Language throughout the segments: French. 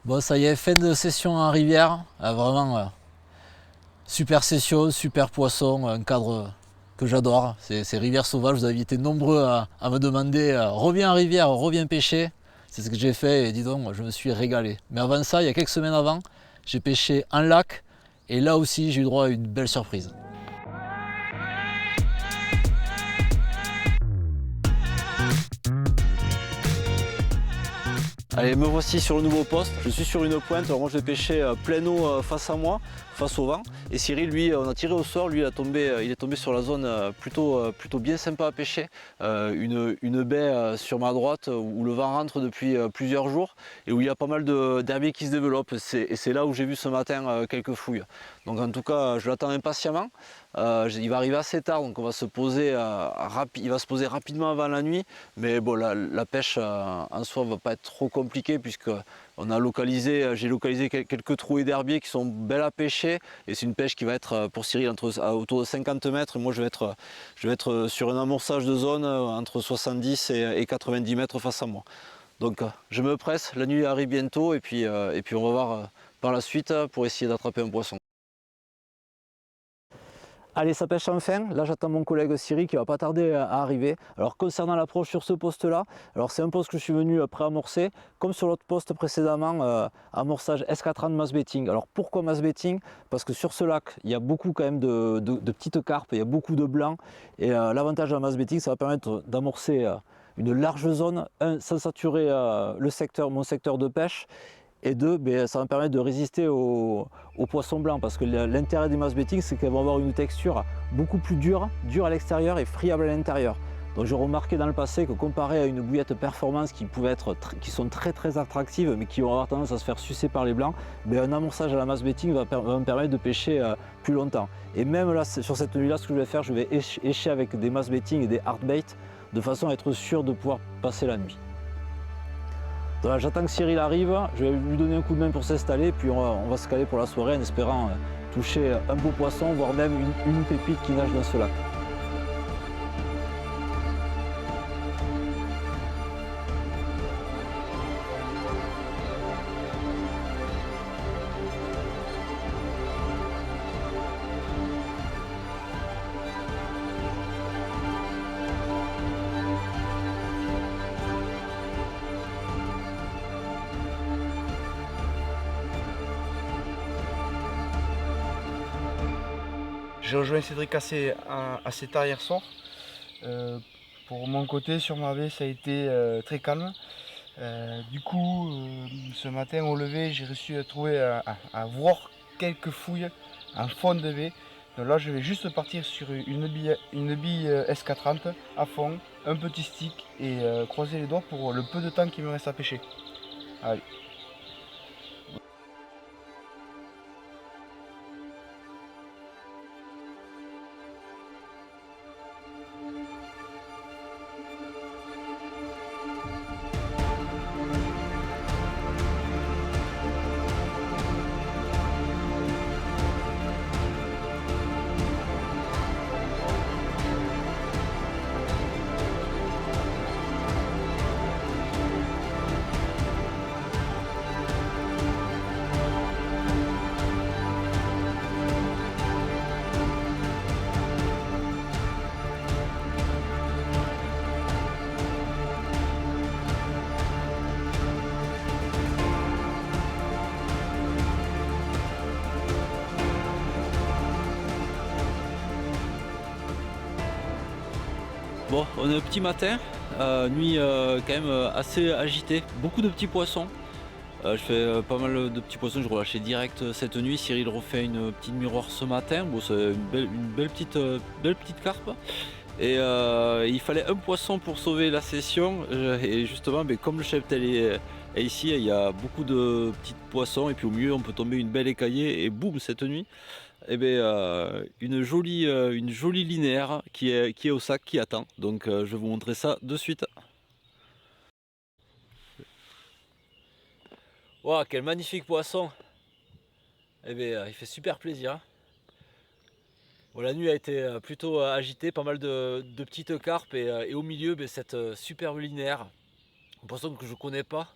Bon, ça y est, fin de session en rivière. Vraiment, super session, super poisson, un cadre que j'adore. C'est rivière sauvage. Vous avez été nombreux à me demander reviens en rivière, reviens pêcher. C'est ce que j'ai fait et dis donc, je me suis régalé. Mais avant ça, il y a quelques semaines avant, j'ai pêché en lac et là aussi, j'ai eu droit à une belle surprise. Allez, me voici sur le nouveau poste. Je suis sur une pointe. Alors moi, je vais pêcher plein eau face à moi, face au vent. Et Cyril, lui, on a tiré au sort. Lui, il est tombé sur la zone plutôt bien sympa à pêcher. Une baie sur ma droite où le vent rentre depuis plusieurs jours et où il y a pas mal d'herbiers qui se développent. Et c'est là où j'ai vu ce matin quelques fouilles. Donc en tout cas, je l'attends impatiemment. Il va arriver assez tard, donc on va se poser, il va se poser rapidement avant la nuit. Mais bon, la pêche en soi ne va pas être trop compliquée puisque j'ai localisé quelques trouées d'herbiers qui sont belles à pêcher. Et c'est une pêche qui va être pour Cyril autour de 50 mètres. Et moi, je vais être sur un amorçage de zone entre 70 et 90 mètres face à moi. Donc je me presse, la nuit arrive bientôt et puis on va voir par la suite pour essayer d'attraper un poisson. Allez, ça pêche enfin. Là, j'attends mon collègue Cyril qui va pas tarder à arriver. Alors, concernant l'approche sur ce poste-là, alors c'est un poste que je suis venu pré-amorcer, comme sur l'autre poste précédemment, amorçage S4 de mass betting. Alors, pourquoi mass betting? Parce que sur ce lac, il y a beaucoup quand même de petites carpes, il y a beaucoup de blancs. Et l'avantage de la mass betting, ça va permettre d'amorcer une large zone, sans saturer mon secteur de pêche. Et deux, ben, ça va me permettre de résister aux poissons blancs parce que l'intérêt des mass betting, c'est qu'elles vont avoir une texture beaucoup plus dure à l'extérieur et friable à l'intérieur. Donc j'ai remarqué dans le passé que comparé à une bouillette performance qui sont très attractives mais qui vont avoir tendance à se faire sucer par les blancs, ben, un amorçage à la mass betting va me permettre de pêcher plus longtemps. Et même là, sur cette nuit là, ce que je vais faire, je vais écher avec des mass betting et des hard bait de façon à être sûr de pouvoir passer la nuit. Donc j'attends que Cyril arrive, je vais lui donner un coup de main pour s'installer, puis on va se caler pour la soirée en espérant toucher un beau poisson, voire même une pépite qui nage dans ce lac. J'ai rejoint Cédric assez tard hier soir. Euh, pour mon côté, sur ma baie, ça a été très calme. Ce matin au lever, j'ai réussi à trouver, à voir quelques fouilles en fond de baie. Donc là, je vais juste partir sur une bille S430 à fond, un petit stick et croiser les doigts pour le peu de temps qu'il me reste à pêcher. Allez. Bon, on est au petit matin, nuit quand même assez agitée, beaucoup de petits poissons. Je fais pas mal de petits poissons, je relâchais direct cette nuit. Cyril refait une petite miroir ce matin, bon, c'est belle petite carpe. Et il fallait un poisson pour sauver la session. Et justement, mais comme le cheptel est ici, il y a beaucoup de petits poissons. Et puis au milieu, on peut tomber une belle écaillée. Et boum, cette nuit, eh ben, une jolie linéaire qui est au sac, qui attend. Donc je vais vous montrer ça de suite. Waouh, quel magnifique poisson! Eh ben, il fait super plaisir, hein. Bon, la nuit a été plutôt agitée, pas mal de petites carpes et au milieu ben, cette superbe linéaire. Un poisson que je connais pas.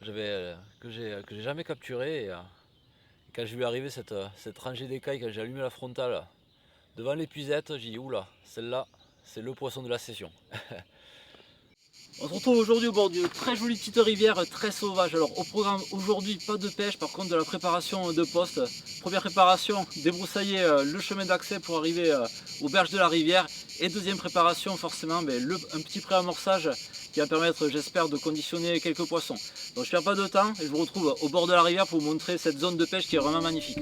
que j'ai jamais capturé. Et quand je lui arrivé cette rangée d'écailles, quand j'ai allumé la frontale devant l'épuisette, j'ai dit oula, celle-là, c'est le poisson de la session. On se retrouve aujourd'hui au bord d'une très jolie petite rivière très sauvage. Alors au programme aujourd'hui, pas de pêche, par contre de la préparation de poste. Première préparation, débroussailler le chemin d'accès pour arriver aux berges de la rivière. Et deuxième préparation, forcément, un petit pré-amorçage qui va permettre, j'espère, de conditionner quelques poissons. Donc je ne perds pas de temps et je vous retrouve au bord de la rivière pour vous montrer cette zone de pêche qui est vraiment magnifique.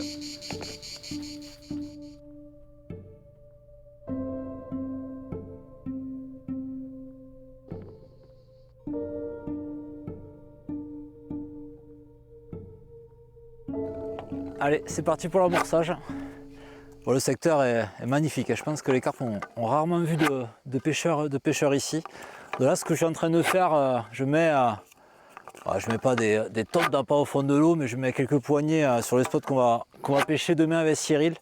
Allez, c'est parti pour l'amorçage. Bon, le secteur est magnifique. Je pense que les carpes ont rarement vu de pêcheurs ici. De là, ce que je suis en train de faire, je mets pas des tonnes d'appât au fond de l'eau, mais je mets quelques poignées sur les spots qu'on va pêcher demain avec Cyril.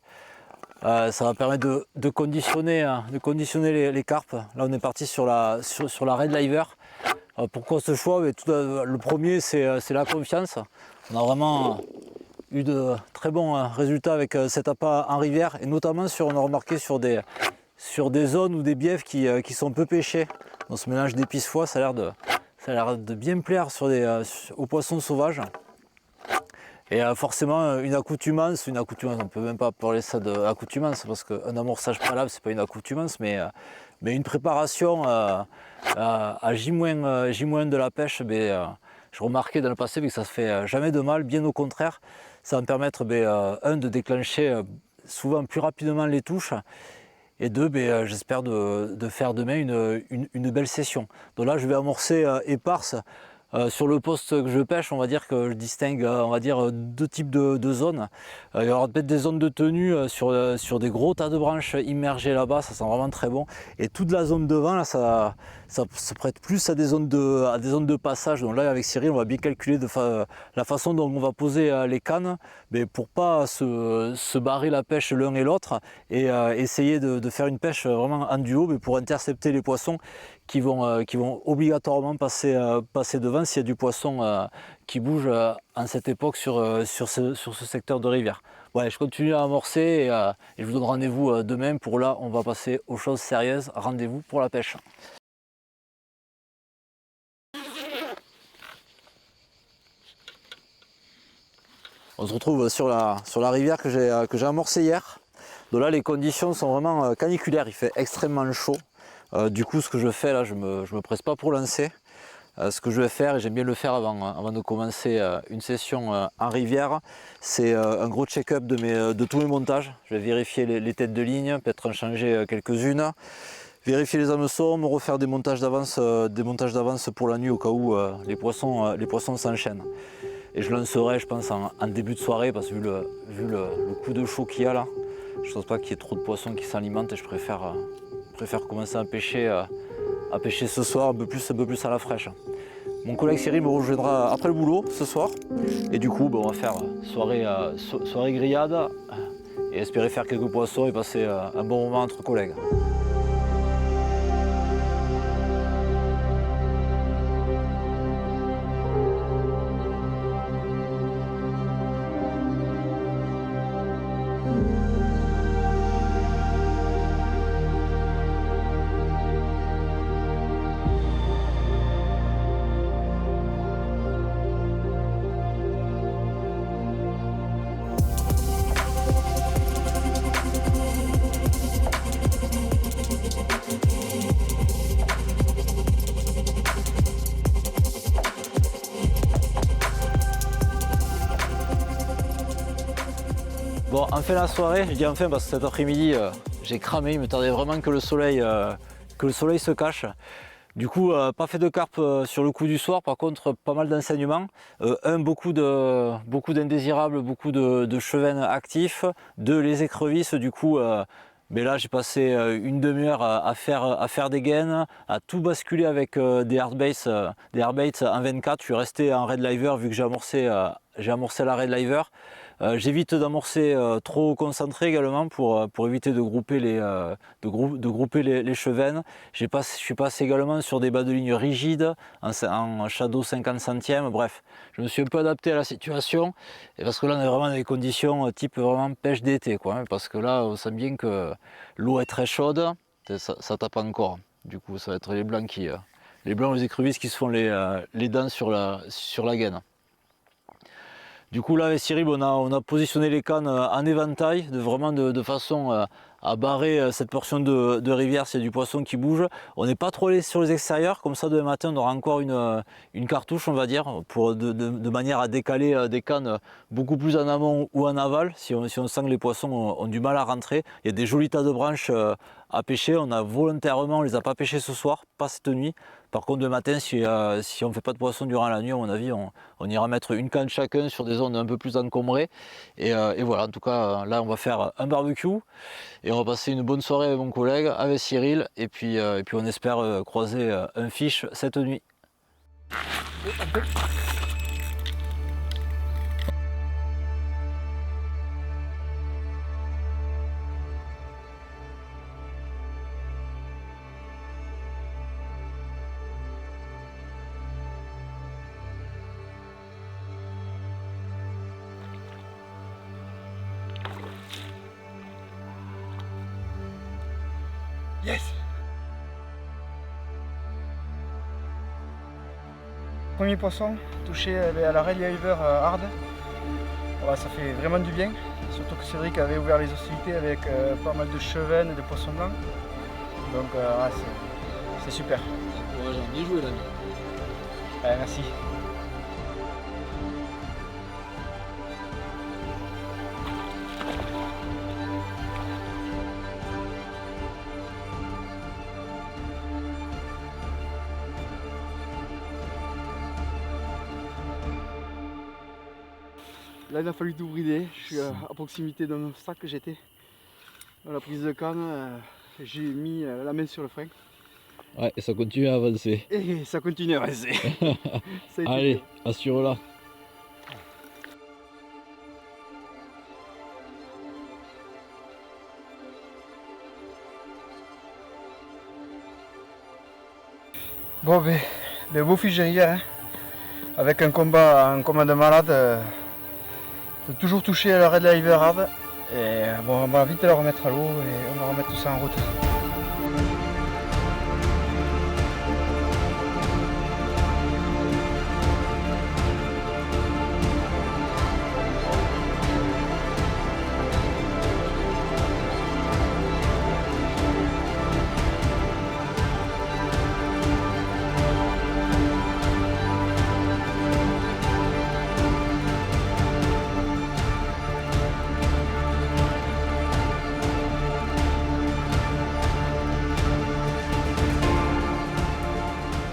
Ça va permettre de conditionner les carpes. Là, on est parti sur la Red Liver. Pourquoi ce choix? Le premier, c'est la confiance. On a vraiment eu de très bons résultats avec cet appât en rivière, et notamment on a remarqué sur des zones ou des biefs qui sont peu pêchés. Dans ce mélange d'épices foie, ça a l'air de bien plaire aux poissons sauvages. Et forcément une accoutumance, on ne peut même pas parler ça d'accoutumance, parce qu'un amorçage préalable c'est pas une accoutumance, mais une préparation à J- de la pêche. Je remarquais dans le passé que ça se fait jamais de mal, bien au contraire. Ça va me permettre de déclencher souvent plus rapidement les touches, et deux, j'espère de faire demain une belle session. Donc là je vais amorcer éparse. Sur le poste que je pêche, on va dire que je distingue deux types de zones. Il va y avoir peut-être des zones de tenue sur des gros tas de branches immergées là-bas, ça sent vraiment très bon. Et toute la zone devant, là, ça se prête plus à des zones de passage. Donc là, avec Cyril, on va bien calculer la façon dont on va poser les cannes, mais pour pas se barrer la pêche l'un et l'autre, et essayer de faire une pêche vraiment en duo, mais pour intercepter les poissons qui vont obligatoirement passer devant s'il y a du poisson qui bouge en cette époque sur ce secteur de rivière. Ouais, je continue à amorcer et je vous donne rendez-vous demain pour là, on va passer aux choses sérieuses. Rendez-vous pour la pêche. On se retrouve sur la rivière que j'ai amorcée hier. Donc là, les conditions sont vraiment caniculaires, il fait extrêmement chaud. Du coup, ce que je fais là, je me presse pas pour lancer. Ce que je vais faire, et j'aime bien le faire avant de commencer une session en rivière, c'est un gros check-up de tous mes montages. Je vais vérifier les têtes de ligne, peut-être en changer quelques-unes, vérifier les hameçons, me refaire des montages d'avance pour la nuit au cas où les poissons s'enchaînent. Et je lancerai, je pense, en début de soirée, parce que vu le coup de chaud qu'il y a là, je ne pense pas qu'il y ait trop de poissons qui s'alimentent, et je préfère commencer à pêcher ce soir un peu plus à la fraîche. Mon collègue Cyril me rejoindra après le boulot ce soir, et du coup on va faire soirée grillade et espérer faire quelques poissons et passer un bon moment entre collègues. Bon, enfin la soirée, je dis enfin parce que cet après-midi j'ai cramé, il me tardait vraiment que le soleil se cache. Du coup, pas fait de carpe sur le coup du soir, par contre pas mal d'enseignements. Beaucoup d'indésirables, beaucoup de chevennes actifs, les écrevisses, du coup mais là j'ai passé une demi-heure à faire des gaines, à tout basculer avec des hardbaits en 24. Je suis resté en Red Liver vu que j'ai amorcé la Red Liver. J'évite d'amorcer trop concentré également pour éviter de grouper les chevennes. Je suis passé également sur des bas de ligne rigides en shadow 50 centièmes. Bref, je me suis un peu adapté à la situation et parce que là on est vraiment dans des conditions type vraiment pêche d'été, quoi, hein, parce que là on sent bien que l'eau est très chaude, ça tape encore. Du coup ça va être les blancs les écrevisses qui se font les dents sur la gaine. Du coup là avec Cyril on a positionné les cannes en éventail, de façon à barrer cette portion de rivière s'il y a du poisson qui bouge. On n'est pas trop allé sur les extérieurs, comme ça demain matin on aura encore une cartouche, on va dire, de manière à décaler des cannes beaucoup plus en amont ou en aval, si on sent que les poissons ont du mal à rentrer. Il y a des jolis tas de branches à pêcher, on les a pas pêchés ce soir, pas cette nuit. Par contre, le matin, si on ne fait pas de poisson durant la nuit, à mon avis, on ira mettre une canne chacun sur des zones un peu plus encombrées. Et voilà, en tout cas, là, on va faire un barbecue et on va passer une bonne soirée avec mon collègue, avec Cyril. Et puis on espère croiser un fiche cette nuit. Yes! Premier poisson touché à la Red Liver hard. Voilà, ça fait vraiment du bien. Surtout que Cédric avait ouvert les hostilités avec pas mal de chevennes et de poissons blancs. Donc c'est super. Ouais, j'ai bien joué l'ami. Ouais, merci. Là il a fallu tout brider, je suis à proximité d'un obstacle que j'étais. Dans la prise de canne, j'ai mis la main sur le frein. Ouais, et ça continue à avancer. Et ça continue à avancer. Allez, assure-la. Bon ben beau fiche de rivière, hein. Avec un combat de malade. Faut toujours toucher à la Red Liver hard. Et bon, on va vite le remettre à l'eau et on va remettre tout ça en route.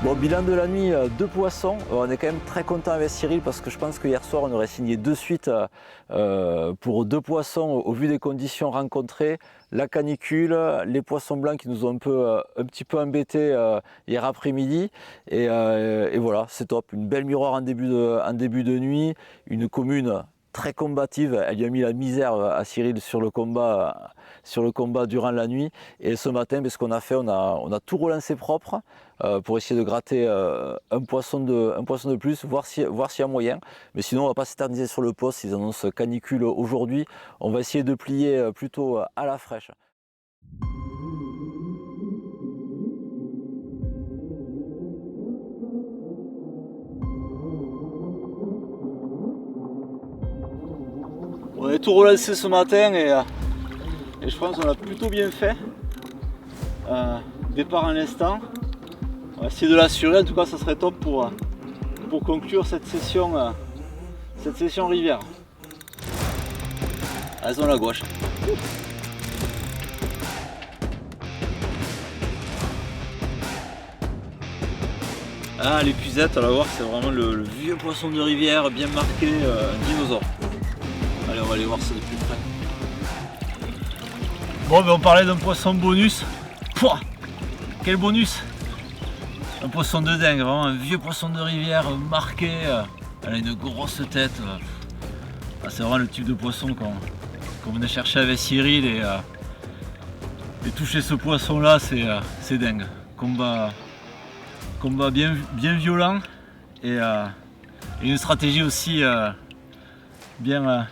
Bon, bilan de la nuit, 2 poissons. On est quand même très content avec Cyril parce que je pense que hier soir on aurait signé de suite pour 2 poissons au vu des conditions rencontrées, la canicule, les poissons blancs qui nous ont un petit peu embêtés hier après-midi. Et voilà, c'est top. Une belle miroir en début de nuit, une commune très combative. Elle y a mis la misère à Cyril sur le combat durant la nuit. Et ce matin, ce qu'on a fait, on a tout relancé propre pour essayer de gratter un poisson de plus, voir s'il y a moyen. Mais sinon, on ne va pas s'éterniser sur le poste. Ils annoncent canicule aujourd'hui. On va essayer de plier plutôt à la fraîche. On a tout relancé ce matin et je pense qu'on l'a plutôt bien fait. Départ en l'instant. On va essayer de l'assurer, en tout cas ça serait top pour conclure cette session rivière. Elles ont la gauche. Ah, l'épuisette, on va voir, c'est vraiment le vieux poisson de rivière bien marqué, dinosaure. Allez, on va aller voir ça de plus près. Bon, ben on parlait d'un poisson bonus. Pouah, quel bonus! Un poisson de dingue, vraiment un vieux poisson de rivière marqué. Elle a une grosse tête. Ah, c'est vraiment le type de poisson qu'on venait chercher avec Cyril et toucher ce poisson là c'est dingue. Combat bien violent et une stratégie aussi bien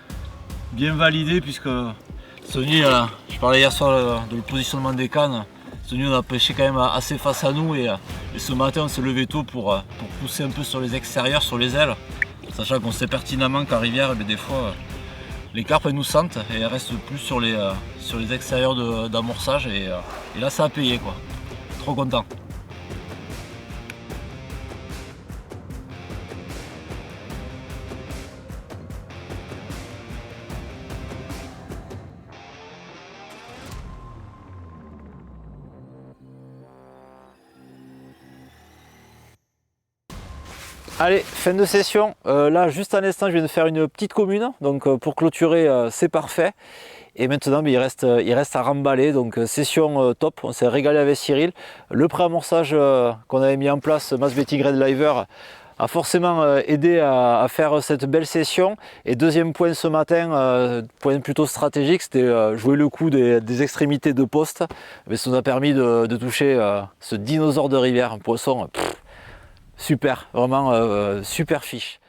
validée puisque Sony, je parlais hier soir de le positionnement des cannes. Sony, on a pêché quand même assez face à nous et ce matin on s'est levé tôt pour pousser un peu sur les extérieurs, sur les ailes, sachant qu'on sait pertinemment qu'en rivière, des fois les carpes elles nous sentent et elles restent plus sur les extérieurs d'amorçage et là ça a payé quoi. Trop content. Allez, fin de session. Là, juste à l'instant, je viens de faire une petite commune. Donc, pour clôturer, c'est parfait. Et maintenant, il reste à remballer. Donc, session top. On s'est régalé avec Cyril. Le pré-amorçage qu'on avait mis en place, Mass Betting Red Liver, a forcément aidé à faire cette belle session. Et deuxième point ce matin, point plutôt stratégique, c'était jouer le coup des extrémités de poste. Mais ça nous a permis de toucher ce dinosaure de rivière, un poisson. Super, vraiment super fiche.